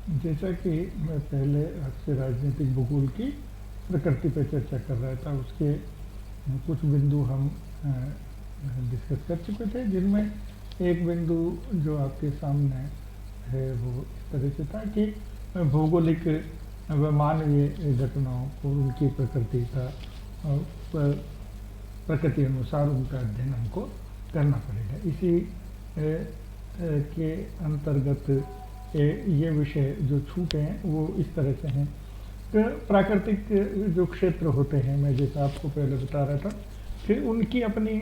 जैसा कि मैं पहले आपसे राजनीतिक भूगोल की प्रकृति पर चर्चा कर रहा था, उसके कुछ बिंदु हम डिस्कस कर चुके थे, जिनमें एक बिंदु जो आपके सामने है वो इस तरह से था कि भौगोलिक व मानवीय घटनाओं और उनकी प्रकृति का प्रकृति अनुसार उनका अध्ययन हमको करना पड़ेगा। इसी के अंतर्गत ये विषय जो छूटे हैं वो इस तरह से हैं कि प्राकृतिक जो क्षेत्र होते हैं, मैं जैसा आपको पहले बता रहा था कि उनकी अपनी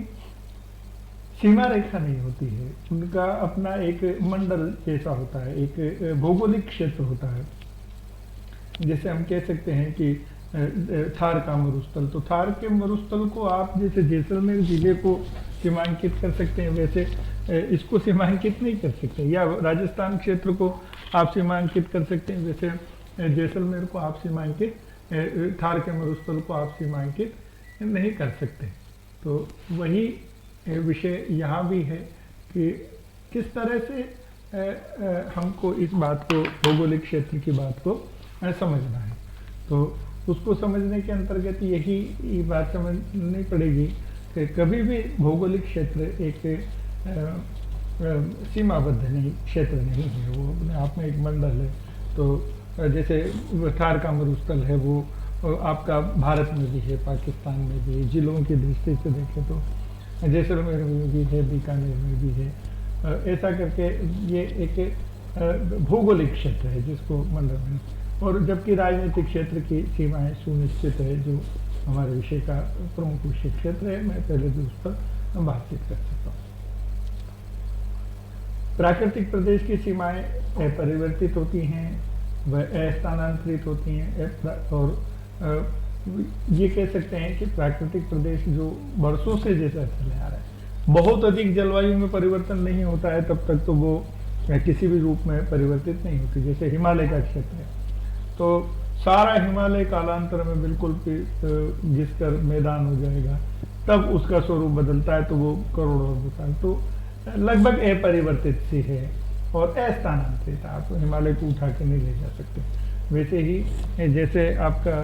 सीमा रेखा नहीं होती है, उनका अपना एक मंडल जैसा होता है, एक भौगोलिक क्षेत्र होता है। जैसे हम कह सकते हैं कि थार का मरुस्थल, तो थार के मरुस्थल को आप जैसे जैसलमेर जिले को सीमांकित कर सकते हैं, वैसे इसको सीमांकित नहीं कर सकते, या राजस्थान क्षेत्र को आप सीमांकित कर सकते हैं, वैसे जैसलमेर को आप सीमांकित, थार के मरुस्थल को आप सीमांकित नहीं कर सकते। तो वही विषय यहाँ भी है कि किस तरह से हमको इस बात को, भौगोलिक क्षेत्र की बात को समझना है। तो उसको समझने के अंतर्गत यही बात समझनी पड़ेगी कि कभी भी भौगोलिक क्षेत्र एक सीमाबद्ध नहीं क्षेत्र नहीं है, वो अपने आप में एक मंडल है। तो जैसे थार का मरुस्थल है वो आपका भारत में भी है, पाकिस्तान में भी है, जिलों की दृष्टि से देखें तो जैसलमेर में भी है, बीकानेर में भी है। ऐसा करके ये एक भौगोलिक क्षेत्र है जिसको मंडल में, और जबकि राजनीतिक क्षेत्र की सीमाएं सुनिश्चित है, जो हमारे विषय का प्रमुख विषय क्षेत्र है। मैं पहले भी उस पर बातचीत कर सकता हूँ। प्राकृतिक प्रदेश की सीमाएं परिवर्तित होती हैं, वह अस्थानांतरित होती हैं, और ये कह सकते हैं कि प्राकृतिक प्रदेश जो वर्षों से जैसा चले आ रहा है, बहुत अधिक जलवायु में परिवर्तन नहीं होता है तब तक तो वो किसी भी रूप में परिवर्तित नहीं होती। जैसे हिमालय का क्षेत्र है, तो सारा हिमालय कालांतर में बिल्कुल घिसकर मैदान हो जाएगा, तब उसका स्वरूप बदलता है, तो वो करोड़ों साल तो लगभग अपरिवर्तित सी है और अस्थानांतरित, आप हिमालय को उठा के नहीं ले जा सकते। वैसे ही जैसे आपका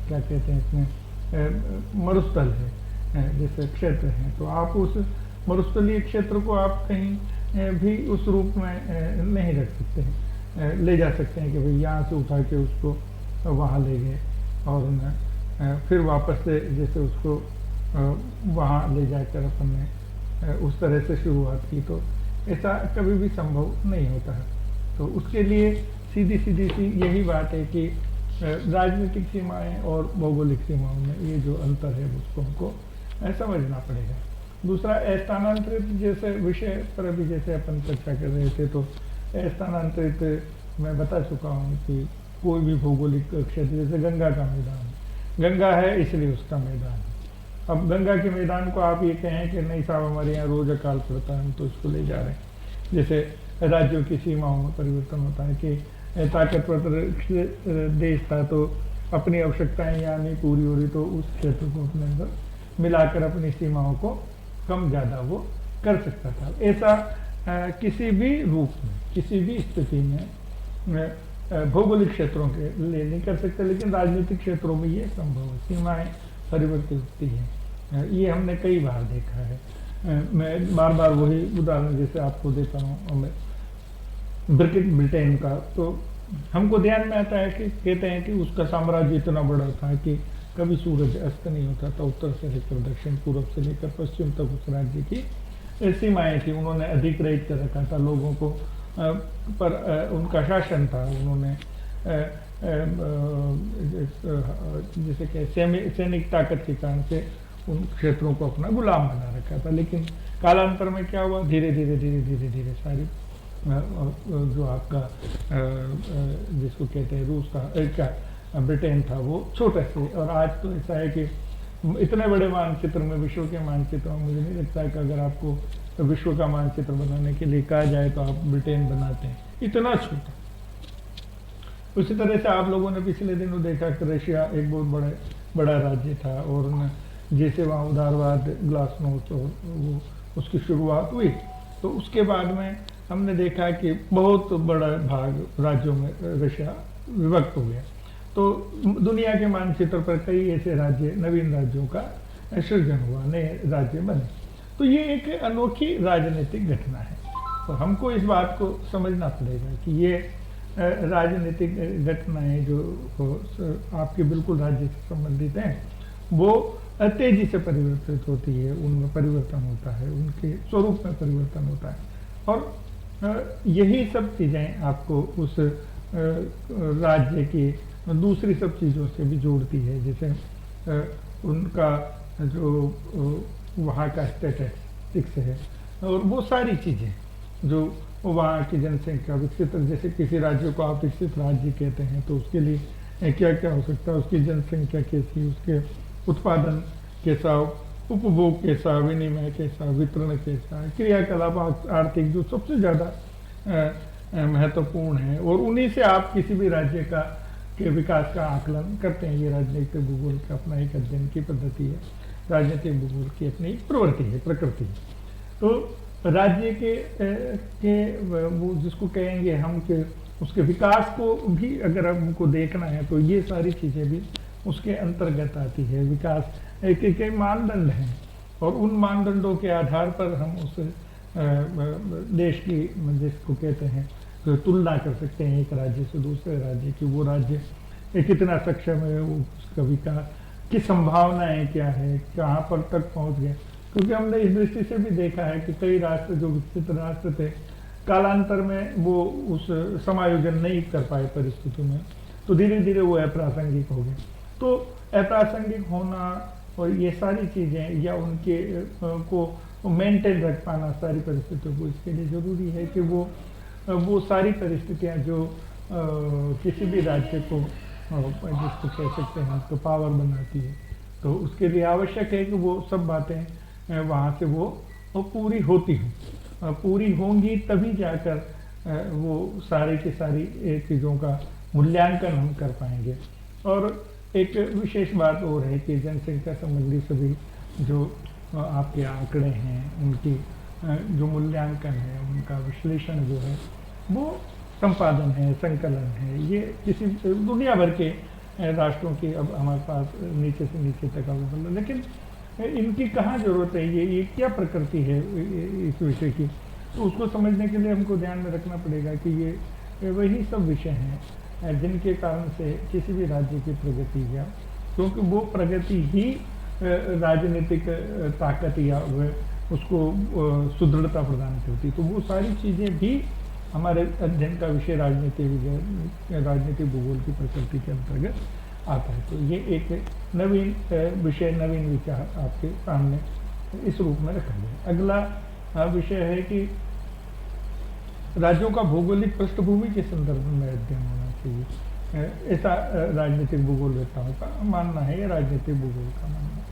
क्या कहते हैं इसमें मरुस्थल है, जैसे क्षेत्र है, तो आप उस मरुस्थलीय क्षेत्र को आप कहीं भी उस रूप में नहीं रख सकते हैं, ले जा सकते हैं कि भाई यहाँ से उठा के उसको वहाँ ले गए और फिर वापस से जैसे उसको वहाँ ले जाकर अपन ने उस तरह से शुरुआत की, तो ऐसा कभी भी संभव नहीं होता है। तो उसके लिए सीधी सी यही बात है कि राजनीतिक सीमाएं और भौगोलिक सीमाओं में ये जो अंतर है उसको हमको समझना पड़ेगा। दूसरा, स्थानांतरित जैसे विषय पर अभी जैसे अपन चर्चा कर रहे थे, तो स्थानांतरित मैं बता चुका हूँ कि कोई भी भौगोलिक क्षेत्र, जैसे गंगा का मैदान, गंगा है इसलिए उसका मैदान। अब गंगा के मैदान को आप ये कहें कि नहीं साहब हमारे यहाँ रोज अकाल पड़ता है, हम तो इसको ले जा रहे हैं। जैसे राज्यों की सीमाओं में परिवर्तन होता है कि ताकतवर देश था तो अपनी आवश्यकताएं यहाँ नहीं पूरी हो रही, तो उस क्षेत्र को अपने अंदर मिलाकर अपनी सीमाओं को कम ज़्यादा वो कर सकता था। ऐसा किसी भी रूप में, किसी भी स्थिति में भौगोलिक क्षेत्रों के लिए नहीं कर सकते, लेकिन राजनीतिक क्षेत्रों में ये संभव है, सीमाएं परिवर्तित होती हैं। ये हमने कई बार देखा है। मैं बार बार वही उदाहरण जैसे आपको देता हूँ, मैं ब्रिटेन का, तो हमको ध्यान में आता है कि कहते हैं कि उसका साम्राज्य इतना बड़ा था कि कभी सूरज अस्त नहीं होता था, उत्तर से लेकर दक्षिण, पूर्व से लेकर पश्चिम तक उस राज्य की सीमाएं थी। उन्होंने अधिग्रहित कर रखा था लोगों को, पर उनका शासन था, उन्होंने जैसे कि सैनिक ताकत के कारण से उन क्षेत्रों को अपना गुलाम बना रखा था। लेकिन कालांतर में क्या हुआ, धीरे धीरे सारी जो आपका जिसको कहते हैं रूस का ब्रिटेन था वो छोटे से, और आज तो ऐसा है कि इतने बड़े मानचित्र में, विश्व के मानचित्र में, मुझे नहीं लगता है कि अगर आपको विश्व का मानचित्र बनाने के लिए कहा जाए तो आप ब्रिटेन बनाते हैं, इतना छोटा। उसी तरह से आप लोगों ने पिछले दिनों देखा कि रशिया एक बहुत बड़ा राज्य था, और जैसे वहाँ उदारवाद, ग्लासनोस्ट और वो उसकी शुरुआत हुई, तो उसके बाद में हमने देखा कि बहुत बड़ा भाग राज्यों में रशिया विभक्त हो गया। तो दुनिया के मानचित्र पर कई ऐसे राज्य, नवीन राज्यों का सृजन हुआ, नए राज्य बने। तो ये एक अनोखी राजनीतिक घटना है। तो हमको इस बात को समझना पड़ेगा कि ये राजनीतिक घटनाएं जो आपके बिल्कुल राज्य से संबंधित हैं, वो तेजी से परिवर्तित होती है, उनमें परिवर्तन होता है, उनके स्वरूप में परिवर्तन होता है। और यही सब चीज़ें आपको उस राज्य की दूसरी सब चीज़ों से भी जोड़ती है, जैसे उनका जो वहाँ का स्टैटिस्टिक्स है और वो सारी चीज़ें जो वहाँ की जनसंख्या विकसित, जैसे किसी राज्य को आप विकसित राज्य कहते हैं तो उसके लिए क्या क्या हो सकता है, उसकी जनसंख्या कैसी, उसके उत्पादन कैसा, उपभोग कैसा, विनिमय कैसा, वितरण कैसा, क्रियाकलाप आर्थिक जो सबसे ज़्यादा महत्वपूर्ण है, और उन्हीं से आप किसी भी राज्य का के विकास का आकलन करते हैं। ये राजनीतिक भूगोल का अपना एक अध्ययन की पद्धति है, राजनीतिक भूगोल की अपनी प्रवृत्ति है, प्रकृति है। तो राज्य के वो जिसको कहेंगे हम कि उसके विकास को भी अगर हमको देखना है तो ये सारी चीज़ें भी उसके अंतर्गत आती है। विकास एक मानदंड हैं और उन मानदंडों के आधार पर हम उस देश की, जिसको कहते हैं, तो तुलना कर सकते हैं एक राज्य से दूसरे राज्य की। वो राज्य कितना सक्षम है, उसका विकास की संभावनाएं क्या है, कहाँ पर तक पहुँच गए। क्योंकि हमने इस दृष्टि से भी देखा है कि कई राष्ट्र जो विकसित राष्ट्र थे, कालांतर में वो उस समायोजन नहीं कर पाए परिस्थितियों में, तो धीरे धीरे वो अप्रासंगिक हो गए। तो अप्रासंगिक होना और ये सारी चीज़ें या उनके को मेंटेन रख पाना सारी परिस्थितियों को, इसके लिए ज़रूरी है कि वो सारी परिस्थितियाँ जो किसी भी राज्य को जिसको कह सकते हैं तो पावर बनाती है, तो उसके लिए आवश्यक है कि वो सब बातें वहाँ से वो पूरी होती हों, पूरी होंगी तभी जाकर वो सारी की सारी चीज़ों का मूल्यांकन हम कर पाएंगे। और एक विशेष बात और है कि जनसंख्या संबंधी सभी जो आपके आंकड़े हैं, उनकी जो मूल्यांकन है, उनका विश्लेषण जो है, वो संपादन है, संकलन है, ये किसी दुनिया भर के राष्ट्रों की अब हमारे पास नीचे से नीचे तक अवेलेबल है। लेकिन इनकी कहाँ ज़रूरत है, ये क्या प्रकृति है इस विषय की, तो उसको समझने के लिए हमको ध्यान में रखना पड़ेगा कि ये वही सब विषय हैं जिनके कारण से किसी भी राज्य की प्रगति या, क्योंकि वो प्रगति ही राजनीतिक ताकत या उसको सुदृढ़ता प्रदान करती। तो वो सारी चीज़ें भी हमारे अध्ययन का विषय राजनीतिक भूगोल की प्रकृति के अंतर्गत आता है। तो ये एक नवीन विषय, नवीन विचार आपके सामने इस रूप में रखा गया। अगला विषय है कि राज्यों का भौगोलिक पृष्ठभूमि के संदर्भ में अध्ययन होना चाहिए, ऐसा राजनीतिक भूगोलवेत्ताओं का मानना है या राजनीतिक भूगोल का मानना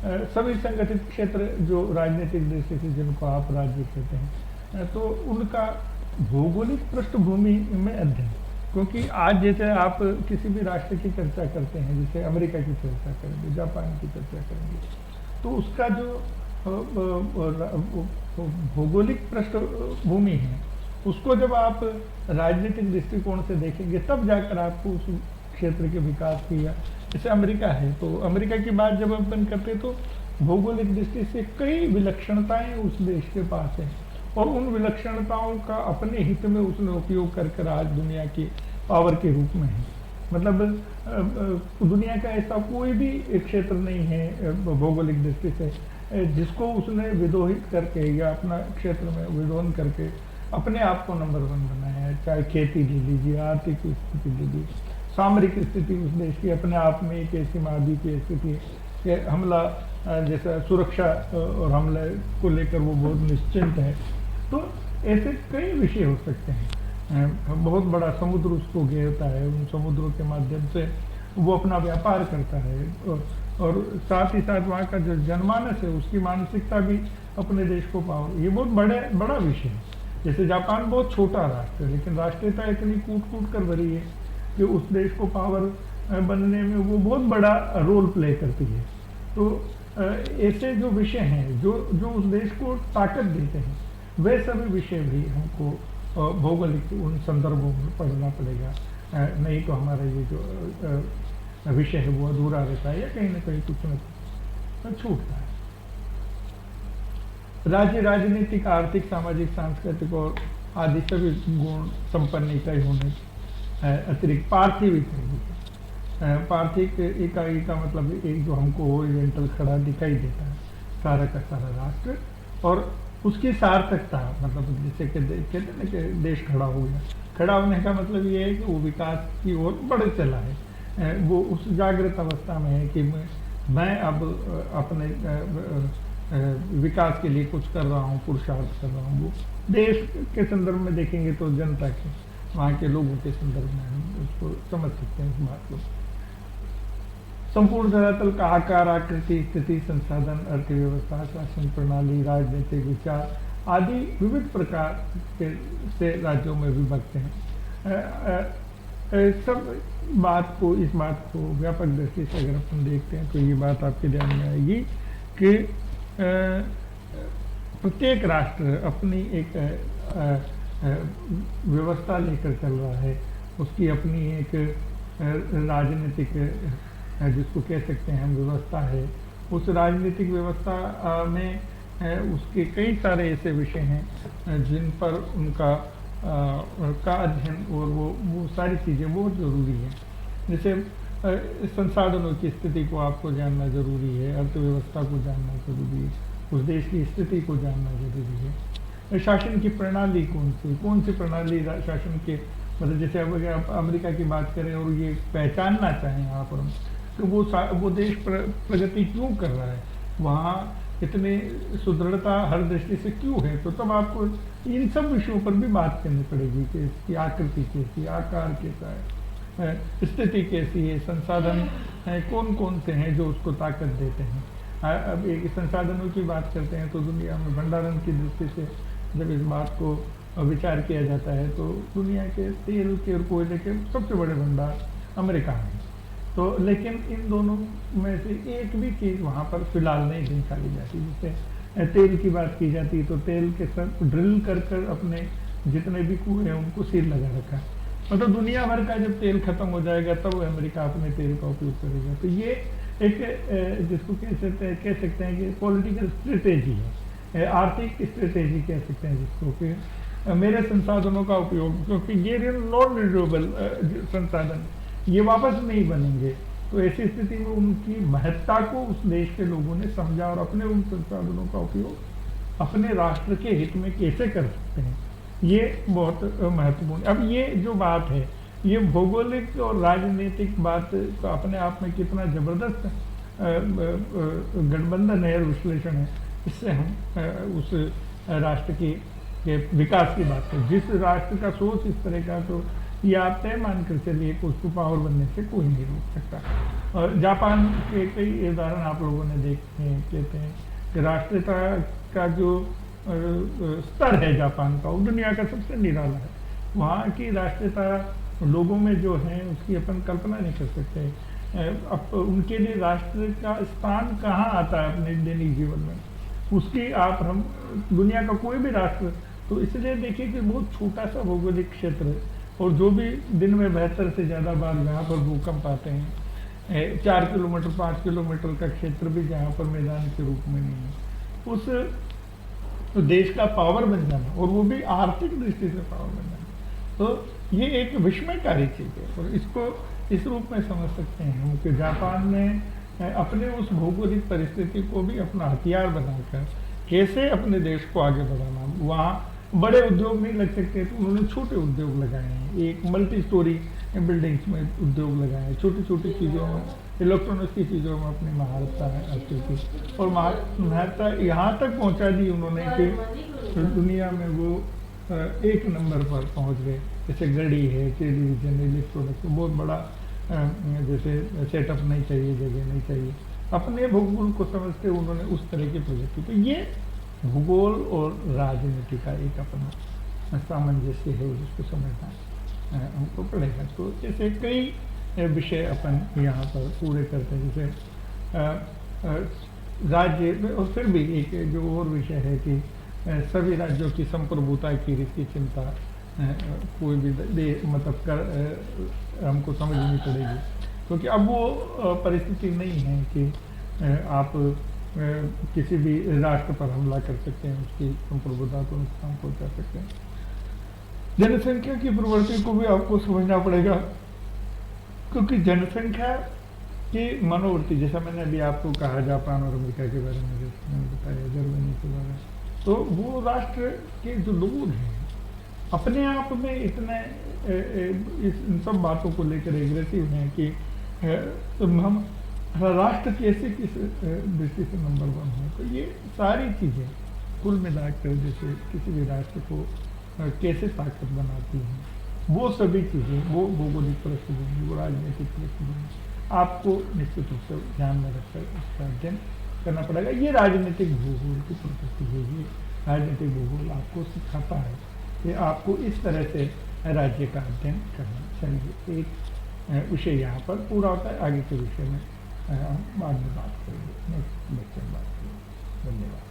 है। सभी संगठित क्षेत्र जो राजनीतिक दृष्टि से जिनको आप राज्य कहते हैं, तो उनका भौगोलिक पृष्ठभूमि में अध्ययन, क्योंकि आज जैसे आप किसी भी राष्ट्र की चर्चा करते हैं, जैसे अमेरिका की चर्चा करेंगे, जापान की चर्चा करेंगे, तो उसका जो भौगोलिक पृष्ठभूमि है उसको जब आप राजनीतिक दृष्टिकोण से देखेंगे तब जाकर आपको उस क्षेत्र के विकास की, या जैसे अमेरिका है तो अमेरिका की बात जब अपन करते तो भौगोलिक दृष्टि से कई विलक्षणताएं उस देश के पास हैं और उन विलक्षणताओं का अपने हित में उसने उपयोग कर आज दुनिया की पावर के रूप में है। मतलब दुनिया का ऐसा कोई भी क्षेत्र नहीं है भौगोलिक दृष्टि से जिसको उसने विदोहित करके या अपना क्षेत्र में विदोहन करके अपने आप को नंबर 1 बनाया है। चाहे खेती ले लीजिए, आर्थिक स्थिति ले लीजिए, सामरिक स्थिति उस देश की अपने आप में एक ऐसी महाद्वीपीय स्थिति है, हमला जैसा सुरक्षा और हमले को लेकर वो बहुत निश्चिंत है। तो ऐसे कई विषय हो सकते हैं। बहुत बड़ा समुद्र उसको घेरता है, उन समुद्रों के माध्यम से वो अपना व्यापार करता है और साथ ही साथ वहाँ का जो जनमानस है उसकी मानसिकता भी अपने देश को पावर, ये बहुत बड़ा विषय है। जैसे जापान बहुत छोटा राष्ट्र है लेकिन राष्ट्रीयता इतनी कूट कर भरी है कि उस देश को पावर बनने में वो बहुत बड़ा रोल प्ले करती है। तो ऐसे जो विषय हैं जो उस देश को ताकत देते हैं, वे सभी विषय भी हमको भौगोलिक उन संदर्भों में पढ़ना पड़ेगा, नहीं तो हमारा ये जो विषय है वो अधूरा रहता है या कहीं ना कहीं कुछ न कुछ छूटता है। राज्य राजनीतिक, आर्थिक, सामाजिक, सांस्कृतिक और आदि सभी गुण संपन्न इकाई होने अतिरिक्त पार्थिव इकाई, पार्थिव इकाई का मतलब एक जो हमको ओरिएंटल खड़ा दिखाई देता है सारा का सारा राष्ट्र, और उसकी सार्थकता, मतलब जैसे कि कहते हैं ना कि देश खड़ा हो गया, खड़ा होने का मतलब ये है कि वो विकास की ओर बढ़ चला है, वो उस जागृत अवस्था में है कि मैं अब अपने विकास के लिए कुछ कर रहा हूँ, पुरुषार्थ कर रहा हूँ। वो देश के संदर्भ में देखेंगे तो जनता के, वहाँ के लोगों के संदर्भ में हम उसको समझ सकते हैं इस बात को। संपूर्ण धरातल का आकार, आकृति, स्थिति, संसाधन, अर्थव्यवस्था, शासन प्रणाली, राजनीतिक विचार आदि विविध प्रकार के से राज्यों में विभक्त हैं। सब बात को, इस बात को व्यापक दृष्टि से अगर अपन देखते हैं तो ये बात आपके ध्यान में आएगी कि प्रत्येक राष्ट्र अपनी एक व्यवस्था लेकर चल रहा है, उसकी अपनी एक राजनीतिक, जिसको कह सकते हैं हम, व्यवस्था है। उस राजनीतिक व्यवस्था में उसके कई सारे ऐसे विषय हैं जिन पर उनका का अध्ययन और वो सारी चीज़ें बहुत ज़रूरी है। जैसे संसाधनों की स्थिति को आपको जानना जरूरी है, अर्थव्यवस्था को जानना जरूरी है, उस देश की स्थिति को जानना जरूरी है। शासन की प्रणाली कौन सी प्रणाली शासन के, मतलब जैसे अब अगर आप अमेरिका की बात करें और ये पहचानना चाहें यहाँ पर हम, तो वो देश प्रगति क्यों कर रहा है, वहाँ इतने सुदृढ़ता हर दृष्टि से क्यों है, तो तब आपको इन सब विषयों पर भी बात करनी पड़ेगी कि इसकी आकृति कैसी, आकार कैसा है, स्थिति कैसी है, संसाधन कौन कौन से हैं जो उसको ताकत देते हैं। अब एक संसाधनों की बात करते हैं तो दुनिया में भंडारण की दृष्टि से जब इस बात को विचार किया जाता है तो दुनिया के तेल के और कोयले के सबसे बड़े भंडार अमेरिका में। तो लेकिन इन दोनों में से एक भी चीज़ वहाँ पर फिलहाल नहीं निकाली जाती। जैसे तेल की बात की जाती है तो तेल के सब ड्रिल कर अपने जितने भी कुएं हैं उनको सील लगा रखा, मतलब दुनिया भर का जब तेल खत्म हो जाएगा तब अमेरिका अपने तेल का उपयोग करेगा। तो ये एक जिसको कह सकते हैं कि पॉलिटिकल स्ट्रेटेजी है, आर्थिक स्ट्रेटेजी कह सकते हैं जिसको कि मेरे संसाधनों का उपयोग, क्योंकि ये नॉन रिन्यूएबल संसाधन ये वापस नहीं बनेंगे, तो ऐसी स्थिति में उनकी महत्ता को उस देश के लोगों ने समझा और अपने उन संसाधनों का उपयोग अपने राष्ट्र के हित में कैसे कर सकते हैं, ये बहुत महत्वपूर्ण। अब ये जो बात है ये भौगोलिक और राजनीतिक बात का अपने आप में कितना जबरदस्त गठबंधन है, विश्लेषण है, इससे हम उस राष्ट्र के विकास की बात करें। जिस राष्ट्र का सोच इस तरह का, तो ये आप तय मानकर चलिए कि उसको पावर बनने से कोई नहीं रोक सकता। और जापान के कई उदाहरण आप लोगों ने देखे हैं, कहते हैं कि राष्ट्रीयता का जो स्तर है जापान का, वो दुनिया का सबसे निराला है। वहाँ की राष्ट्रीयता लोगों में जो है उसकी अपन कल्पना नहीं कर सकते। अब उनके लिए राष्ट्र का स्थान कहाँ आता है अपने दैनिक जीवन में, उसकी आप हम दुनिया का कोई भी राष्ट्र, तो इसलिए देखिए कि बहुत छोटा सा भौगोलिक क्षेत्र है और जो भी दिन में 72 से ज़्यादा बार जहाँ पर भूकंप आते हैं, 4 किलोमीटर 5 किलोमीटर का क्षेत्र भी जहाँ पर मैदान के रूप में नहीं है, उस देश का पावर बन जाना और वो भी आर्थिक दृष्टि से पावर बन जाना, तो ये एक विस्मयकारी चीज़ है। और इसको इस रूप में समझ सकते हैं हम कि जापान ने अपने उस भौगोलिक परिस्थिति को भी अपना हथियार बनाकर कैसे अपने देश को आगे बढ़ाना, वहाँ बड़े उद्योग नहीं लग सकते तो उन्होंने छोटे उद्योग लगाए हैं, एक मल्टी स्टोरी बिल्डिंग्स में उद्योग लगाए हैं, छोटी छोटी चीज़ों में, इलेक्ट्रॉनिक्स की चीज़ों में अपनी महारत हासिल की और महत्ता यहाँ तक पहुँचा दी उन्होंने कि दुनिया में वो एक नंबर पर पहुँच गए। जैसे घड़ी है, टेलीविजन, इलेक्ट्रॉनिक्स, बहुत बड़ा जैसे सेटअप नहीं चाहिए, जगह नहीं चाहिए, अपने भूगोल को समझते उन्होंने उस तरह की प्रगति। तो ये भूगोल और राजनीति का एक अपना सामंजस्य है जिसको समझना हमको पड़ेगा। तो ऐसे कई विषय अपन यहाँ पर पूरे करते हैं, जैसे राज्य। और फिर भी एक जो और विषय है कि सभी राज्यों की संप्रभुता की हित की चिंता कोई भी मतलब हमको समझनी पड़ेगी, क्योंकि अब वो परिस्थिति नहीं है कि आप किसी भी राष्ट्र पर हमला कर सकते हैं, उसकी संप्रभुता को नुकसान पहुंचा सकते हैं। जनसंख्या की प्रवृत्ति को भी आपको समझना पड़ेगा, क्योंकि जनसंख्या की मनोवृत्ति, जैसा मैंने अभी आपको कहा जापान और अमेरिका के बारे में, जैसे मैंने बताया जर्मनी के बारे में, तो वो राष्ट्र के जो लोग हैं अपने आप में इतने इन सब बातों को लेकर एग्रेसिव हैं कि हम राष्ट्र कैसे किस दृष्टि से नंबर 1 हो। तो ये सारी चीज़ें कुल मिलाकर जैसे किसी भी राष्ट्र को कैसे ताकत बनाती हैं, वो सभी चीज़ें, वो भौगोलिक पृष्ठभूमि, वो राजनीतिक पृष्ठभूमि आपको निश्चित रूप से ध्यान में रखकर इसका अध्ययन करना पड़ेगा। ये राजनीतिक भूगोल की प्रकृति है। ये राजनीतिक भूगोल आपको सिखाता है कि आपको इस तरह से राज्य का अध्ययन करना चाहिए। एक विषय यहाँ पर पूरा होता है, आगे के विषय में हम बाद में बात करेंगे, नेक्स्ट लेक्चर में बात करेंगे। धन्यवाद।